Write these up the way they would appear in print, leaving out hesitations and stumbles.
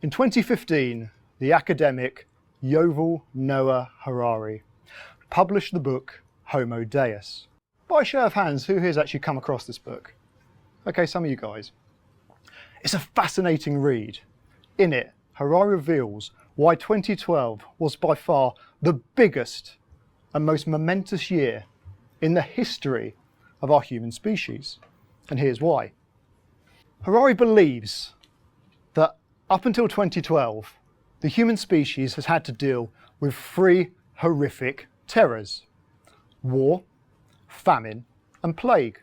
In 2015, the academic Yuval Noah Harari published the book Homo Deus. By a show of hands, who here's actually come across this book? Okay, some of you guys. It's a fascinating read. In it, Harari reveals why 2012 was by far the biggest and most momentous year in the history of our human species. And here's why. Harari believes that up until 2012, the human species has had to deal with three horrific terrors: war, famine, and plague.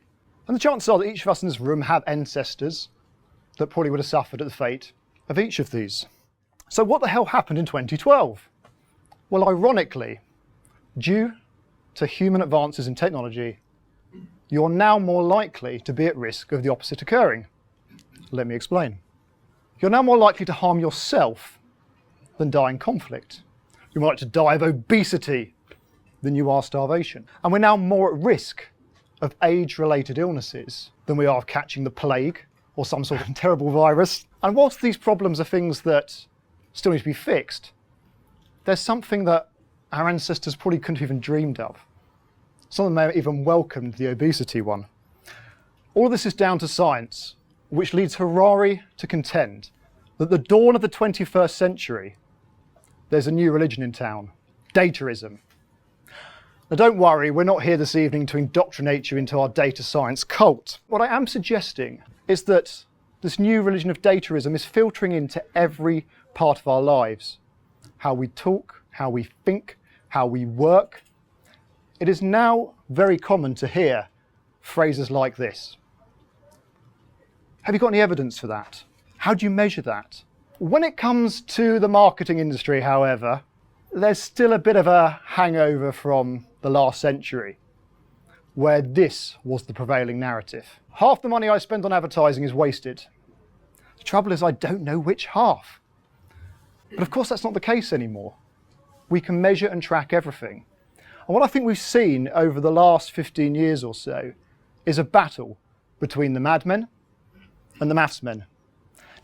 And the chances are that each of us in this room have ancestors that probably would have suffered at the fate of each of these. So what the hell happened in 2012? Well, ironically, due to human advances in technology, you're now more likely to be at risk of the opposite occurring. Let me explain. You're now more likely to harm yourself than die in conflict. You're more likely to die of obesity than you are starvation. And we're now more at risk of age-related illnesses than we are of catching the plague or some sort of terrible virus. And whilst these problems are things that still need to be fixed, there's something that our ancestors probably couldn't have even dreamed of. Some of them may have even welcomed the obesity one. All of this is down to science, which leads Harari to contend that at the dawn of the 21st century, there's a new religion in town: dataism. Now don't worry, we're not here this evening to indoctrinate you into our data science cult. What I am suggesting is that this new religion of dataism is filtering into every part of our lives. How we talk, how we think, how we work. It is now very common to hear phrases like this. Have you got any evidence for that? How do you measure that? When it comes to the marketing industry, however, there's still a bit of a hangover from the last century, where this was the prevailing narrative. Half the money I spend on advertising is wasted. The trouble is I don't know which half. But of course that's not the case anymore. We can measure and track everything. And what I think we've seen over the last 15 years or so is a battle between the madmen and the maths men.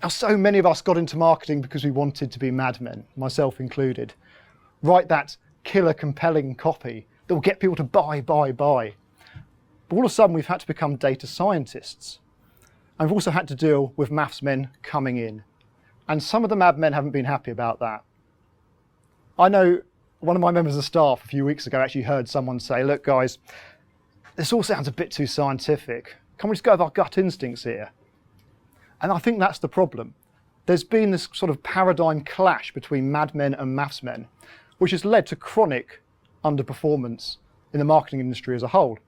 Now, so many of us got into marketing because we wanted to be madmen, myself included. Write that killer, compelling copy that will get people to buy. But all of a sudden, we've had to become data scientists. And we've also had to deal with maths men coming in. And some of the madmen haven't been happy about that. I know one of my members of staff a few weeks ago actually heard someone say, look guys, this all sounds a bit too scientific. Can we just go with our gut instincts here? And I think that's the problem. There's been this sort of paradigm clash between madmen and maths men, which has led to chronic underperformance in the marketing industry as a whole.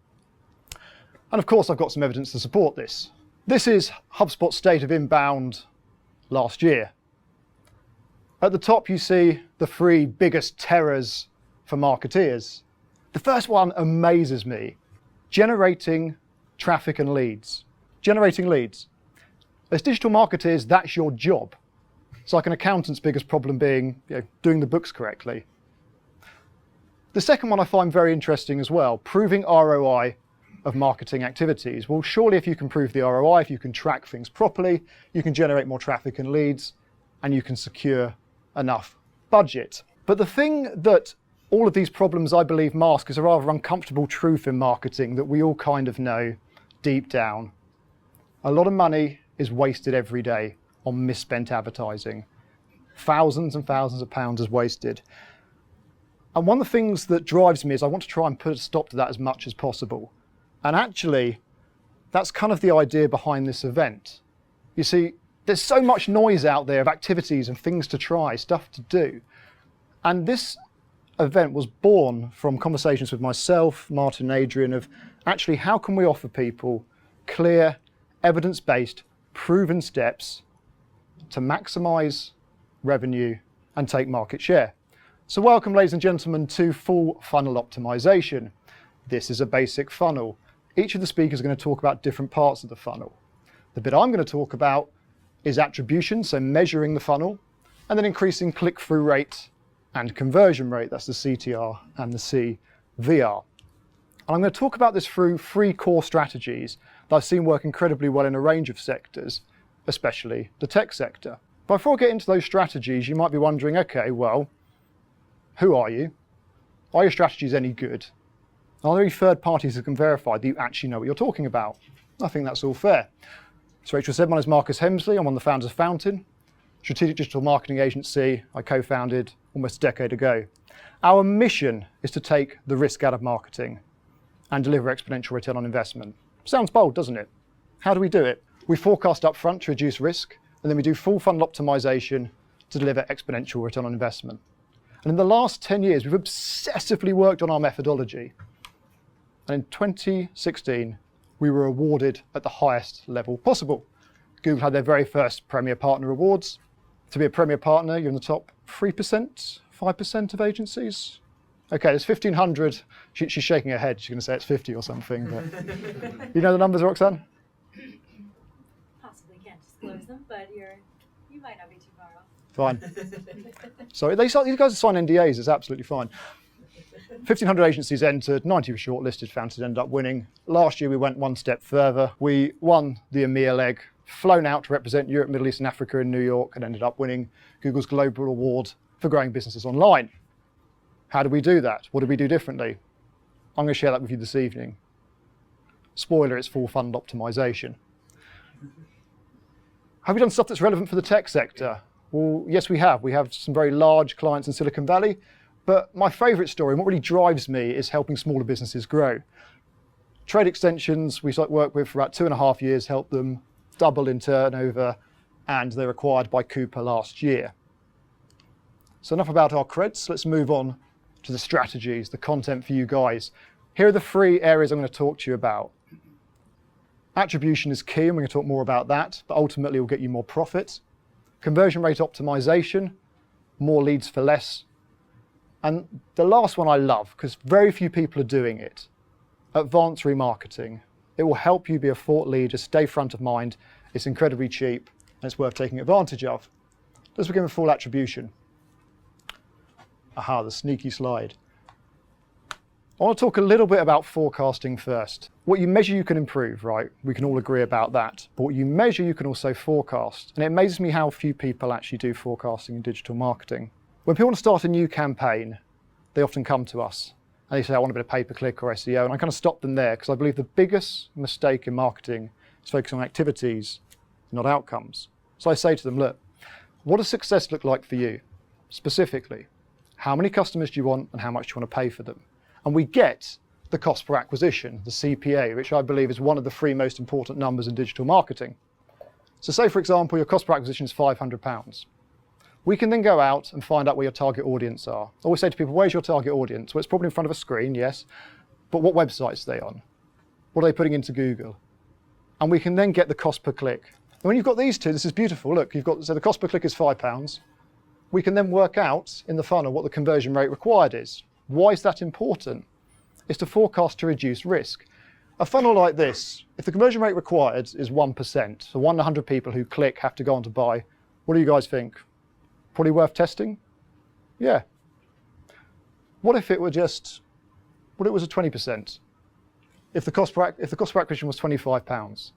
And of course, I've got some evidence to support this. This is HubSpot's state of inbound last year. At the top, you see the three biggest terrors for marketeers. The first one amazes me: generating traffic and leads. Generating leads. As digital marketers, that's your job. It's like an accountant's biggest problem being, doing the books correctly. The second one I find very interesting as well: proving ROI of marketing activities. Well, surely if you can prove the ROI, if you can track things properly, you can generate more traffic and leads, and you can secure enough budget. But the thing that all of these problems, I believe, mask is a rather uncomfortable truth in marketing that we all kind of know deep down. A lot of money is wasted every day on misspent advertising. Thousands and thousands of pounds is wasted. And one of the things that drives me is I want to try and put a stop to that as much as possible. And actually, that's kind of the idea behind this event. You see, there's so much noise out there of activities and things to try, stuff to do. And this event was born from conversations with myself, Martin and Adrian, of actually how can we offer people clear, evidence-based, proven steps to maximize revenue and take market share. So welcome, ladies and gentlemen, to Full Funnel Optimization. This is a basic funnel. Each of the speakers are going to talk about different parts of the funnel. The bit I'm going to talk about is attribution, so measuring the funnel, and then increasing click-through rate and conversion rate. That's the CTR and the CVR. And I'm going to talk about this through three core strategies that I've seen work incredibly well in a range of sectors, especially the tech sector. Before I get into those strategies, you might be wondering, okay, well, who are you? Are your strategies any good? Are there any third parties who can verify that you actually know what you're talking about? I think that's all fair. So Rachel said, my name is Marcus Hemsley. I'm one of the founders of Fountain, strategic digital marketing agency I co-founded almost a decade ago. Our mission is to take the risk out of marketing and deliver exponential return on investment. Sounds bold, doesn't it? How do we do it? We forecast up front to reduce risk, and then we do full funnel optimization to deliver exponential return on investment. And in the last 10 years, we've obsessively worked on our methodology. And in 2016, we were awarded at the highest level possible. Google had their very first Premier Partner Awards. To be a Premier Partner, you're in the top 3%, 5% of agencies. Okay, there's 1,500. She's shaking her head. She's going to say it's 50 or something. But you know the numbers, Roxanne? Possibly can't disclose them, but you might not be too far off. Fine. So these guys sign NDAs. It's absolutely fine. 1,500 agencies entered, 90 were shortlisted, Fountain ended up winning. Last year we went one step further. We won the EMEA leg, flown out to represent Europe, Middle East and Africa in New York, and ended up winning Google's Global Award for growing businesses online. How do we do that? What do we do differently? I'm going to share that with you this evening. Spoiler, it's full funnel optimization. Have we done stuff that's relevant for the tech sector? Well, yes, we have. We have some very large clients in Silicon Valley. But my favorite story, and what really drives me, is helping smaller businesses grow. Trade Extensions, we worked with for about 2.5 years, helped them double in turnover, and they were acquired by Cooper last year. So enough about our creds. Let's move on to the strategies, the content for you guys. Here are the 3 areas I'm going to talk to you about. Attribution is key, and we're going to talk more about that, but ultimately will get you more profit. Conversion rate optimization, more leads for less. And the last one I love, because very few people are doing it, advanced remarketing. It will help you be a thought leader, stay front of mind. It's incredibly cheap, and it's worth taking advantage of. Let's begin with full attribution. Aha, the sneaky slide. I want to talk a little bit about forecasting first. What you measure, you can improve, right? We can all agree about that. But what you measure, you can also forecast. And it amazes me how few people actually do forecasting in digital marketing. When people want to start a new campaign, they often come to us and they say, I want a bit of pay-per-click or SEO. And I kind of stop them there because I believe the biggest mistake in marketing is focusing on activities, not outcomes. So I say to them, look, what does success look like for you? Specifically, how many customers do you want and how much do you want to pay for them? And we get the cost per acquisition, the CPA, which I believe is one of the 3 most important numbers in digital marketing. So say, for example, your cost per acquisition is £500. We can then go out and find out where your target audience are. I always say to people, where's your target audience? Well, it's probably in front of a screen, yes, but what websites are they on? What are they putting into Google? And we can then get the cost per click. And when you've got these 2, this is beautiful. Look, so the cost per click is £5. We can then work out in the funnel what the conversion rate required is. Why is that important? It's to forecast to reduce risk. A funnel like this, if the conversion rate required is 1%, so 1 in 100 people who click have to go on to buy, what do you guys think? Probably worth testing? Yeah. What if it were what if it was a 20%? If the cost per acquisition was £25,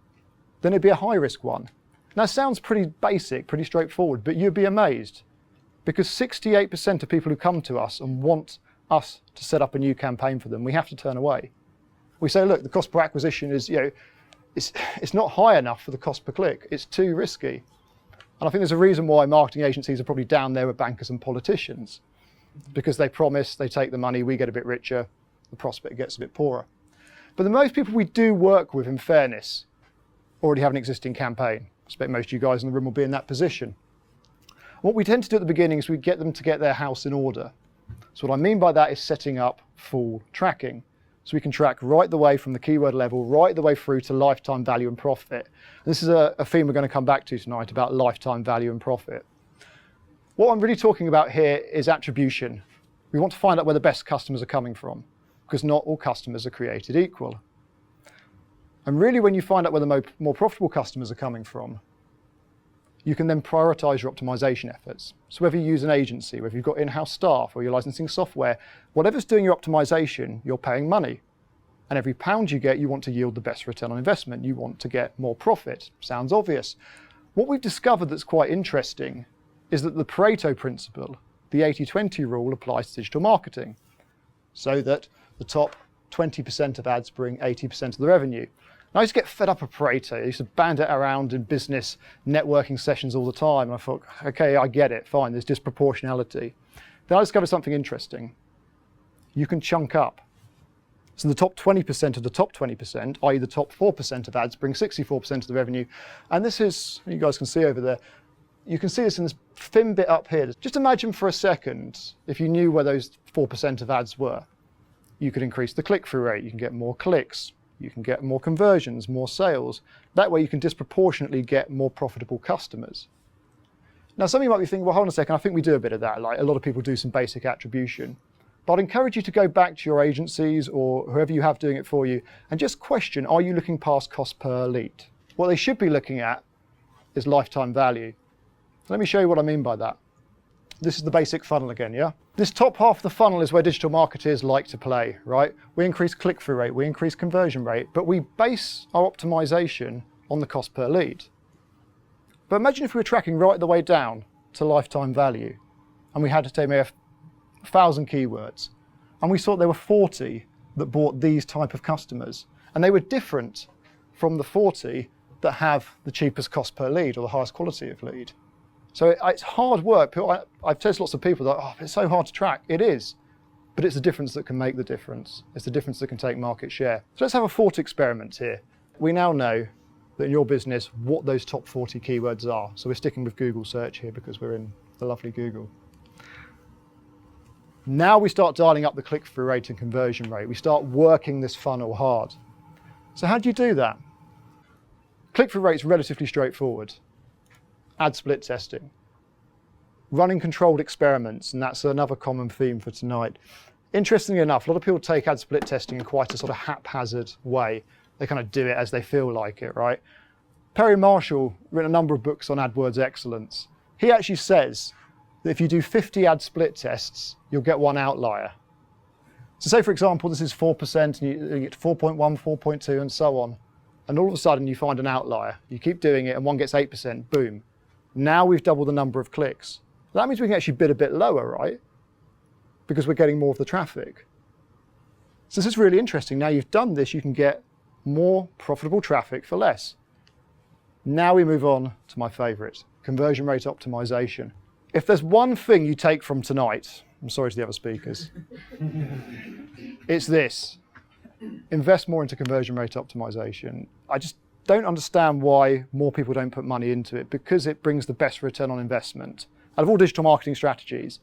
then it'd be a high risk one. Now it sounds pretty basic, pretty straightforward, but you'd be amazed because 68% of people who come to us and want us to set up a new campaign for them, we have to turn away. We say, look, the cost per acquisition is, it's not high enough for the cost per click. It's too risky. And I think there's a reason why marketing agencies are probably down there with bankers and politicians, because they promise, they take the money, we get a bit richer, the prospect gets a bit poorer. But the most people we do work with, in fairness, already have an existing campaign. I expect most of you guys in the room will be in that position. What we tend to do at the beginning is we get them to get their house in order. So what I mean by that is setting up full tracking. So we can track right the way from the keyword level, right the way through to lifetime value and profit. And this is a theme we're going to come back to tonight about lifetime value and profit. What I'm really talking about here is attribution. We want to find out where the best customers are coming from, because not all customers are created equal. And really, when you find out where the more profitable customers are coming from, you can then prioritize your optimization efforts. So whether you use an agency, whether you've got in-house staff or you're licensing software, whatever's doing your optimization, you're paying money. And every pound you get, you want to yield the best return on investment. You want to get more profit. Sounds obvious. What we've discovered that's quite interesting is that the Pareto Principle, the 80-20 rule, applies to digital marketing, so that the top 20% of ads bring 80% of the revenue. And I used to get fed up of Pareto. I used to band it around in business networking sessions all the time. And I thought, okay, I get it, fine, there's disproportionality. Then I discovered something interesting. You can chunk up. So the top 20% of the top 20%, i.e. the top 4% of ads, bring 64% of the revenue. And this is, you guys can see over there, you can see this in this thin bit up here. Just imagine for a second, if you knew where those 4% of ads were, you could increase the click-through rate, you can get more clicks, you can get more conversions, more sales. That way you can disproportionately get more profitable customers. Now some of you might be thinking, well, hold on a second, I think we do a bit of that. Like a lot of people do some basic attribution. But I'd encourage you to go back to your agencies or whoever you have doing it for you and just question, are you looking past cost per lead? What they should be looking at is lifetime value. Let me show you what I mean by that. This is the basic funnel again, yeah? This top half of the funnel is where digital marketers like to play, right? We increase click-through rate, we increase conversion rate, but we base our optimization on the cost per lead. But imagine if we were tracking right the way down to lifetime value, and we had to take maybe 1,000 keywords, and we saw there were 40 that bought these type of customers, and they were different from the 40 that have the cheapest cost per lead or the highest quality of lead. So it's hard work. I've tested lots of people that, oh, it's so hard to track. It is, but it's the difference that can make the difference. It's the difference that can take market share. So let's have a thought experiment here. We now know that in your business, what those top 40 keywords are. So we're sticking with Google search here because we're in the lovely Google. Now we start dialing up the click-through rate and conversion rate. We start working this funnel hard. So how do you do that? Click-through rate is relatively straightforward. Ad split testing. Running controlled experiments, and that's another common theme for tonight. Interestingly enough, a lot of people take ad split testing in quite a sort of haphazard way. They kind of do it as they feel like it, right? Perry Marshall written a number of books on AdWords excellence. He actually says that if you do 50 ad split tests, you'll get one outlier. So say, for example, this is 4%, and you get to 4.1, 4.2, and so on. And all of a sudden, you find an outlier. You keep doing it, and one gets 8%, boom. Now we've doubled the number of clicks. That means we can actually bid a bit lower, right? Because we're getting more of the traffic. So this is really interesting. Now you've done this, you can get more profitable traffic for less. Now we move on to my favorite, conversion rate optimization. If there's one thing you take from tonight, I'm sorry to the other speakers, it's this. Invest more into conversion rate optimization. I just don't understand why more people don't put money into it, because it brings the best return on investment out of all digital marketing strategies.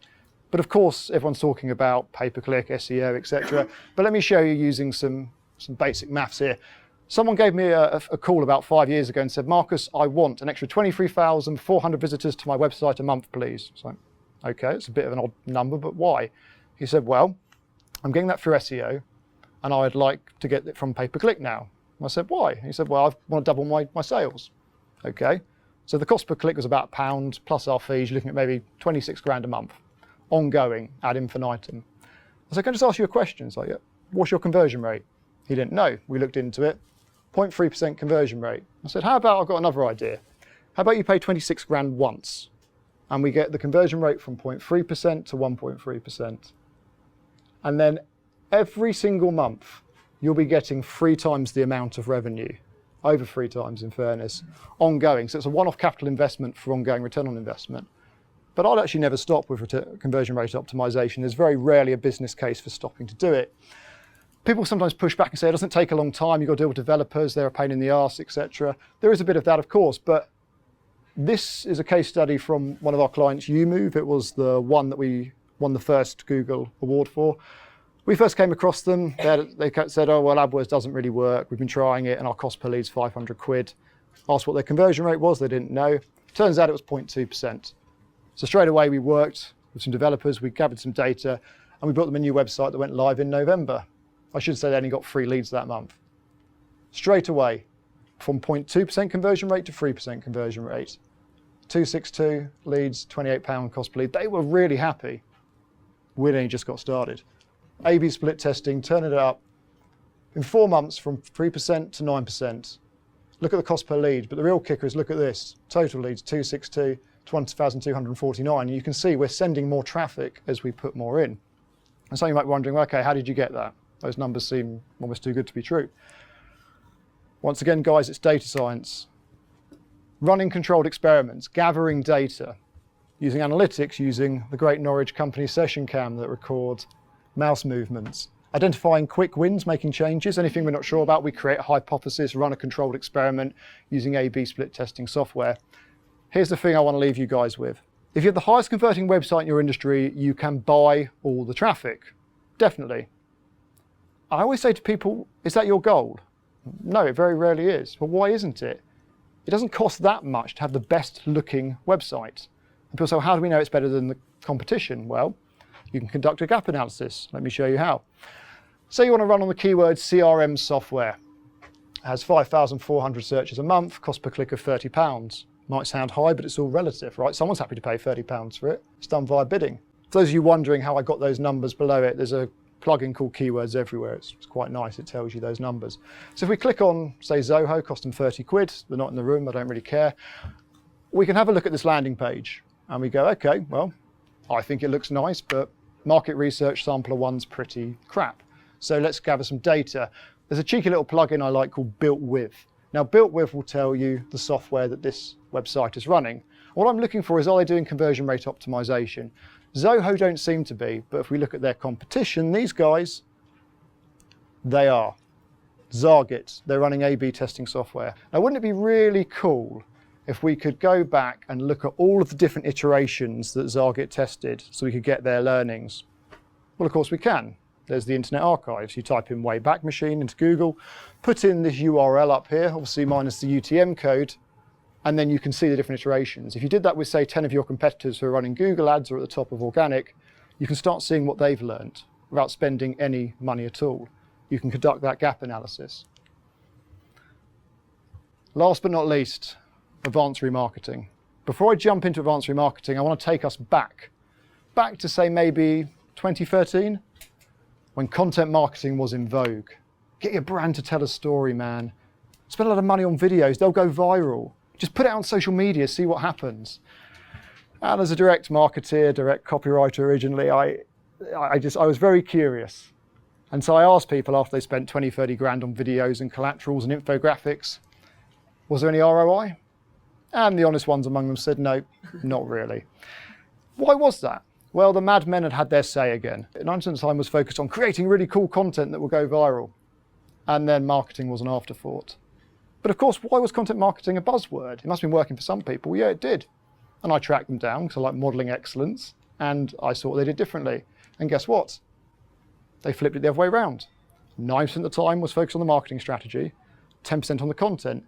But of course, everyone's talking about pay-per-click, SEO, etc. But let me show you using some basic maths here. Someone gave me a call about 5 years ago and said, Marcus, I want an extra 23,400 visitors to my website a month, please. So, okay, it's a bit of an odd number, but why? He said, well, I'm getting that through SEO, and I'd like to get it from pay-per-click now. I said, why? He said, well, I want to double my sales. Okay, so the cost per click was about £1 plus our fees. You're looking at maybe 26 grand a month, ongoing, ad infinitum. I said, can I just ask you a question? He's like, yeah, what's your conversion rate? He didn't know. We looked into it, 0.3% conversion rate. I said, how about, I've got another idea. How about you pay 26 grand once, and we get the conversion rate from 0.3% to 1.3%. And then every single month, you'll be getting 3 times the amount of revenue, over 3 times in fairness, ongoing. So it's a one-off capital investment for ongoing return on investment. But I'd actually never stop with conversion rate optimization. There's very rarely a business case for stopping to do it. People sometimes push back and say it doesn't take a long time, you've got to deal with developers, they're a pain in the arse, etc. There is a bit of that, of course, but this is a case study from one of our clients, YouMove. It was the one that we won the first Google award for. We first came across them, they said, oh, well, AdWords doesn't really work. We've been trying it and our cost per lead's 500 quid. Asked what their conversion rate was, they didn't know. Turns out it was 0.2%. So straight away we worked with some developers, we gathered some data, and we built them a new website that went live in November. I should say they only got 3 leads that month. Straight away, from 0.2% conversion rate to 3% conversion rate. 262 leads, £28 cost per lead. They were really happy. We'd only just got started. A/B split testing, turning it up in 4 months from 3% to 9%. look at the cost per lead, but the real kicker is look at this. Total leads, 262 to 1,249. And you can see we're sending more traffic as we put more in. And so you might be wondering, well, okay, how did you get that? Those numbers seem almost too good to be true. Once again, guys, it's data science. Running controlled experiments, gathering data, using analytics, using the great Norwich company session cam that records mouse movements, identifying quick wins, making changes. Anything we're not sure about, we create a hypothesis, run a controlled experiment using A/B split testing software. Here's the thing I want to leave you guys with. If you have the highest converting website in your industry, you can buy all the traffic. Definitely. I always say to people, is that your goal? No, it very rarely is. But why isn't it? It doesn't cost that much to have the best looking website. And people say, well, how do we know it's better than the competition? Well, you can conduct a gap analysis. Let me show you how. Say you want to run on the keyword CRM software. It has 5,400 searches a month, cost per click of £30. Might sound high, but it's all relative, right? Someone's happy to pay £30 for it. It's done via bidding. For those of you wondering how I got those numbers below it, there's a plugin called Keywords Everywhere. It's quite nice. It tells you those numbers. So if we click on, say, Zoho, cost them 30 quid. They're not in the room. I don't really care. We can have a look at this landing page and we go, okay, well, I think it looks nice, but market research sampler one's pretty crap. So let's gather some data. There's a cheeky little plugin I like called Built With. Now, Built With will tell you the software that this website is running. What I'm looking for is, are they doing conversion rate optimization? Zoho don't seem to be, but if we look at their competition, these guys, they are. Zargit, they're running A/B testing software. Now, wouldn't it be really cool if we could go back and look at all of the different iterations that Zargit tested so we could get their learnings? Well, of course we can. There's the Internet Archives. You type in Wayback Machine into Google, put in this URL up here, obviously minus the UTM code, and then you can see the different iterations. If you did that with, say, 10 of your competitors who are running Google ads or at the top of organic, you can start seeing what they've learned without spending any money at all. You can conduct that gap analysis. Last but not least, advanced remarketing. Before I jump into advanced remarketing, I want to take us back to, say, maybe 2013, when content marketing was in vogue. Get your brand to tell a story, man. Spend a lot of money on videos, they'll go viral. Just put it out on social media, see what happens. And as a direct marketeer, direct copywriter originally, I was very curious. And so I asked people after they spent 20, 30 grand on videos and collaterals and infographics, was there any ROI? And the honest ones among them said, no, not really. Why was that? Well, the madmen had their say again. 90% of the time was focused on creating really cool content that will go viral. And then marketing was an afterthought. But of course, why was content marketing a buzzword? It must have been working for some people. Yeah, it did. And I tracked them down because I like modeling excellence, and I saw what they did differently. And guess what? They flipped it the other way around. 9% of the time was focused on the marketing strategy, 10% on the content.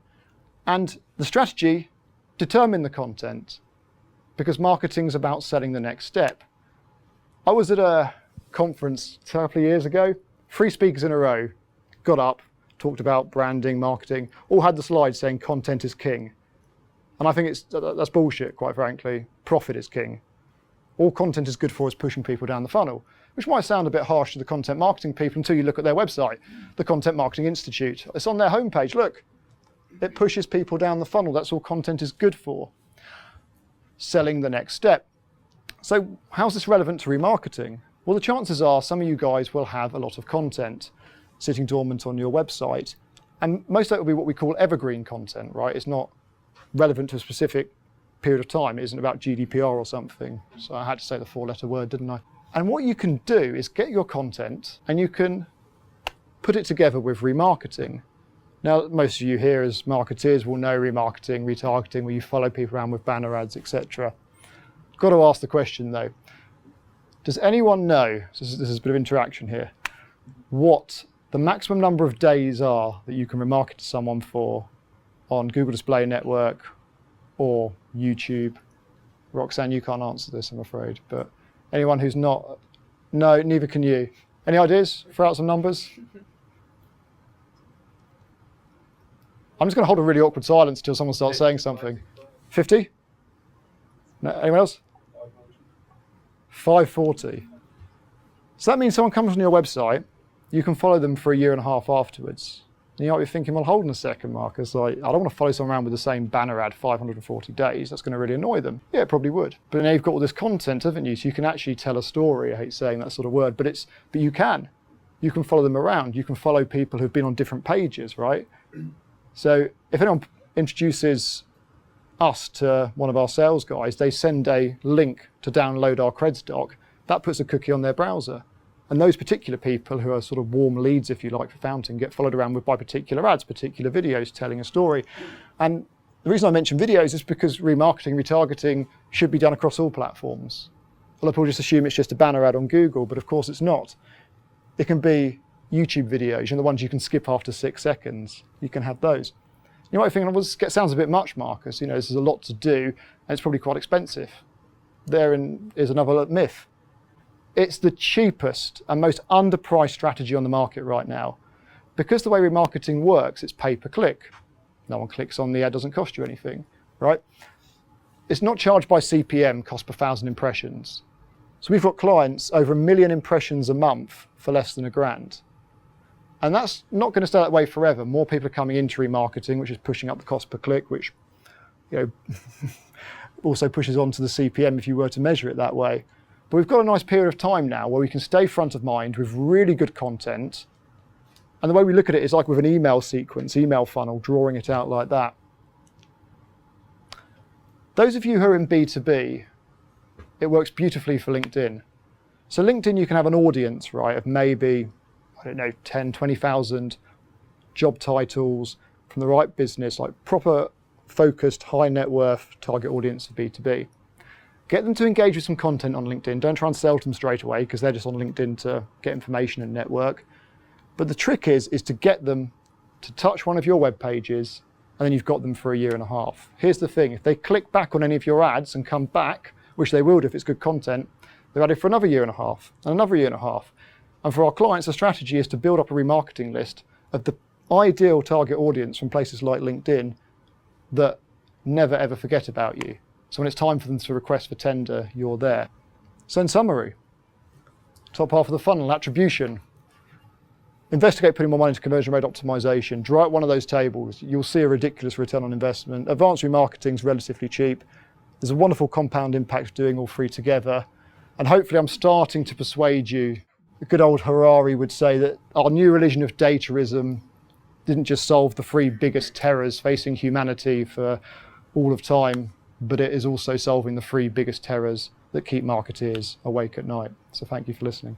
And the strategy determined the content because marketing is about setting the next step. I was at a conference a couple of years ago, 3 speakers in a row got up, talked about branding, marketing, all had the slide saying content is king. And I think that's bullshit, quite frankly. Profit is king. All content is good for is pushing people down the funnel, which might sound a bit harsh to the content marketing people until you look at their website, the Content Marketing Institute. It's on their homepage, look. It pushes people down the funnel. That's all content is good for. Selling the next step. So how's this relevant to remarketing? Well, the chances are some of you guys will have a lot of content sitting dormant on your website. And most of that will be what we call evergreen content, right? It's not relevant to a specific period of time. It isn't about GDPR or something. So I had to say the 4-letter word, didn't I? And what you can do is get your content and you can put it together with remarketing. Now, most of you here as marketeers will know remarketing, retargeting, where you follow people around with banner ads, etc. Got to ask the question though, does anyone know, this is a bit of interaction here, what the maximum number of days are that you can remarket to someone for on Google Display Network or YouTube? Roxanne, you can't answer this, I'm afraid, but anyone who's not, no, neither can you. Any ideas? Throw out some numbers. I'm just going to hold a really awkward silence until someone starts saying something. 50? No, anyone else? 540. So that means someone comes on your website, you can follow them for 1.5 years afterwards. And you might be thinking, well, hold on a second, Marcus, like, I don't want to follow someone around with the same banner ad 540 days. That's going to really annoy them. Yeah, it probably would. But now you've got all this content, haven't you? So you can actually tell a story. I hate saying that sort of word, but you can. You can follow them around. You can follow people who've been on different pages, right? So if anyone introduces us to one of our sales guys, they send a link to download our creds doc. That puts a cookie on their browser. And those particular people who are sort of warm leads, if you like, for Fountain get followed around by particular ads, particular videos telling a story. And the reason I mention videos is because remarketing, retargeting should be done across all platforms. A lot of people just assume it's just a banner ad on Google, but of course it's not. It can be YouTube videos, the ones you can skip after 6 seconds. You can have those. You might think, well, this sounds a bit much, Marcus. This is a lot to do, and it's probably quite expensive. Therein is another myth. It's the cheapest and most underpriced strategy on the market right now. Because the way remarketing works, it's pay-per-click. No one clicks on the ad, doesn't cost you anything, right? It's not charged by CPM, cost per 1,000 impressions. So we've got clients over 1 million impressions a month for less than $1,000. And that's not going to stay that way forever. More people are coming into remarketing, which is pushing up the cost per click, which also pushes on to the CPM if you were to measure it that way. But we've got a nice period of time now where we can stay front of mind with really good content. And the way we look at it is like with an email sequence, email funnel, drawing it out like that. Those of you who are in B2B, it works beautifully for LinkedIn. So LinkedIn, you can have an audience, right, of maybe, 10, 20,000 job titles from the right business, like proper focused, high net worth target audience for B2B. Get them to engage with some content on LinkedIn. Don't try and sell to them straight away because they're just on LinkedIn to get information and network. But the trick is to get them to touch one of your web pages, and then you've got them for 1.5 years. Here's the thing, if they click back on any of your ads and come back, which they will do if it's good content, they're added for another 1.5 years and another 1.5 years. And for our clients, the strategy is to build up a remarketing list of the ideal target audience from places like LinkedIn that never ever forget about you. So when it's time for them to request for tender, you're there. So in summary, top half of the funnel, attribution. Investigate putting more money into conversion rate optimization. Draw out one of those tables. You'll see a ridiculous return on investment. Advanced remarketing is relatively cheap. There's a wonderful compound impact of doing all three together. And hopefully I'm starting to persuade you. The good old Harari would say that our new religion of dataism didn't just solve the 3 biggest terrors facing humanity for all of time, but it is also solving the 3 biggest terrors that keep marketeers awake at night. So thank you for listening.